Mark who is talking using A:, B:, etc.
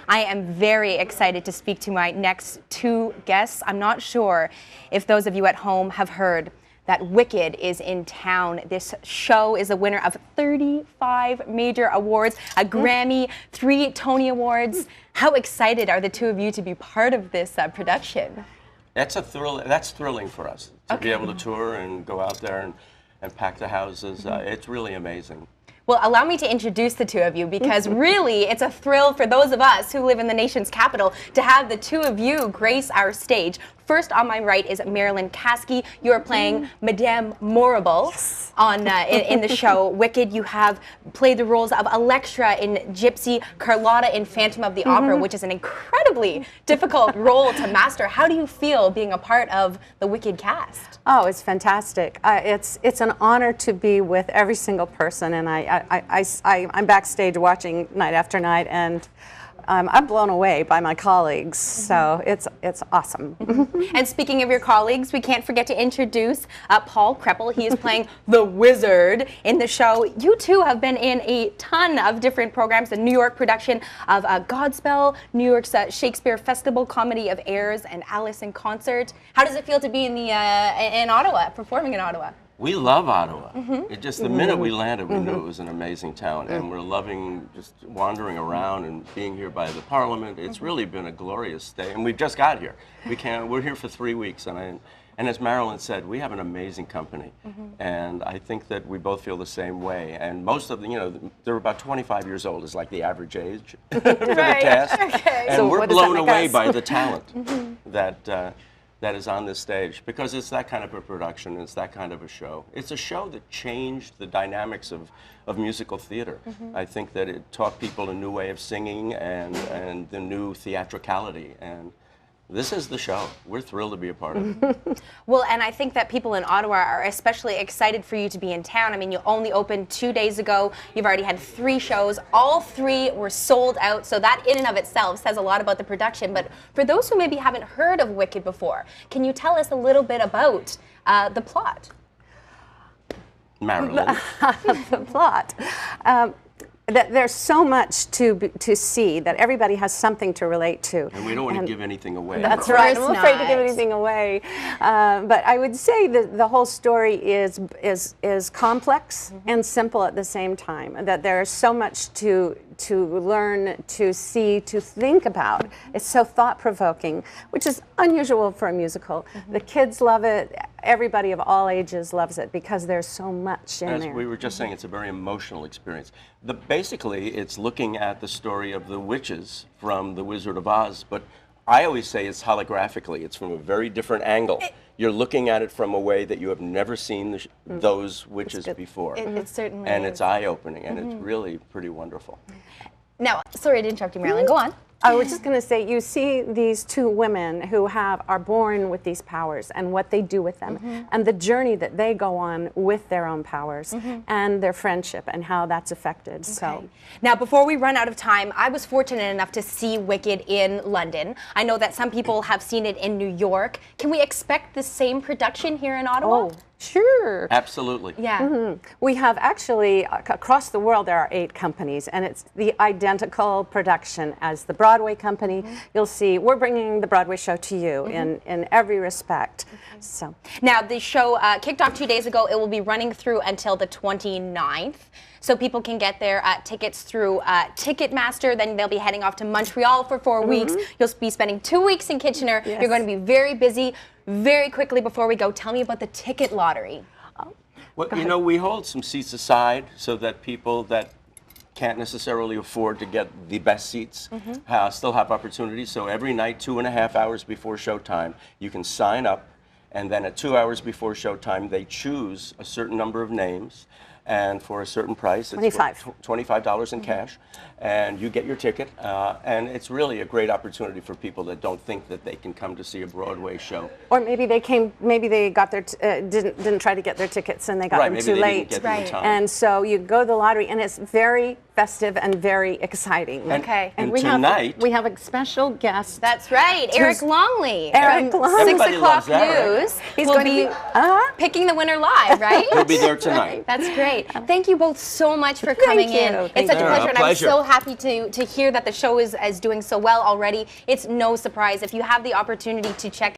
A: I am very excited to speak to my next two guests. I'm not sure if those of you at home have heard that Wicked is in town. This show is a winner of 35 major awards, a Grammy, 3 Tony Awards. How excited are the two of you to be part of this production?
B: That's a thrill. That's thrilling for us to be able to tour and go out there and pack the houses. It's really amazing.
A: Well, allow me to introduce the two of you, because really it's a thrill for those of us who live in the nation's capital to have the two of you grace our stage. First on my right is Marilyn Caskey. You are playing Madame Morrible on in the show Wicked. You have played the roles of Electra in Gypsy, Carlotta in Phantom of the Opera, which is an incredibly difficult role to master. How do you feel being a part of the Wicked cast?
C: Oh, it's fantastic. It's an honor to be with every single person, and I'm backstage watching night after night, and I'm blown away by my colleagues, so it's awesome.
A: And speaking of your colleagues, we can't forget to introduce Paul Kreppel. He is playing the Wizard in the show. You two have been in a ton of different programs, the New York production of Godspell, New York's Shakespeare Festival, Comedy of Errors, and Alice in Concert. How does it feel to be in Ottawa, performing in Ottawa?
B: We love Ottawa. It just the minute we landed, we knew it was an amazing town, and we're loving just wandering around and being here by the Parliament. It's really been a glorious day, and we've just got here. We're here for 3 weeks, and as Marilyn said, we have an amazing company, and I think that we both feel the same way. And most of the, they're about 25 years old is like the average age for the cast, and
C: So
B: we're blown away by the talent that is on this stage, because it's that kind of a production, it's that kind of a show. It's a show that changed the dynamics of musical theater. I think that it taught people a new way of singing and the new theatricality, and this is the show. We're thrilled to be a part of it.
A: Well, and I think that people in Ottawa are especially excited for you to be in town. I mean, you only opened 2 days ago. You've already had 3 shows. All 3 were sold out, so that in and of itself says a lot about the production. But for those who maybe haven't heard of Wicked before, can you tell us a little bit about the plot?
B: Marilyn.
C: The plot. That there's so much to see that everybody has something to relate to.
B: And we don't want to give anything away.
C: That's right. I'm afraid to give anything away. But I would say that the whole story is complex and simple at the same time. That there is so much to learn, to see, to think about. It's so thought-provoking, which is unusual for a musical. The kids love it. Everybody of all ages loves it because there's so much in there.
B: As we were just saying, it's a very emotional experience. Basically, it's looking at the story of the witches from The Wizard of Oz, but I always say it's holographically. It's from a very different angle. You're looking at it from a way that you have never seen those witches before.
A: It certainly
B: and
A: is.
B: it's eye-opening, and it's really pretty wonderful.
A: Now, sorry to interrupt you, Marilyn. Go on.
C: I was just going to say, you see these 2 women who are born with these powers and what they do with them, and the journey that they go on with their own powers, and their friendship and how that's affected.
A: Okay.
C: So,
A: now, before we run out of time, I was fortunate enough to see Wicked in London. I know that some people have seen it in New York. Can we expect the same production here in Ottawa?
C: oh, sure.
B: Absolutely.
A: Yeah.
C: We have actually, across the world, there are 8 companies, and it's the identical production as the Broadway company. You'll see, we're bringing the Broadway show to you in every respect. So,
A: Now, the show kicked off 2 days ago. It will be running through until the 29th. So people can get their tickets through Ticketmaster. Then they'll be heading off to Montreal for 4 weeks. You'll be spending 2 weeks in Kitchener.
C: Yes.
A: You're going to be very busy. Very quickly before we go, tell me about the ticket lottery.
B: Well, we hold some seats aside so that people that can't necessarily afford to get the best seats still have opportunities. So every night, 2.5 hours before showtime, you can sign up, and then at 2 hours before showtime, they choose a certain number of names, and for a certain price, it's $25 in cash, and you get your ticket. And it's really a great opportunity for people that don't think that they can come to see a Broadway show.
C: or maybe they got their didn't try to get their tickets and they got them
B: maybe
C: too
B: they
C: late.
B: didn't get them in time.
C: And so you go to the lottery, and it's very festive and very exciting.
A: Okay.
B: And
C: we
B: tonight
C: we have a special guest.
A: That's right, Eric Longley.
C: Eric
A: from
C: Longley.
A: 6
B: Everybody
A: o'clock
B: loves Eric.
A: news.
C: He's
A: will
C: going to be
A: picking the winner live, right?
B: he'll be there tonight.
A: That's great. Thank you both so much for coming in.
C: you.
A: It's
C: Thank
A: such a
B: you.
A: pleasure,
B: A
A: and I'm
B: pleasure.
A: so happy to hear that the show is doing so well already. It's no surprise if you have the opportunity to check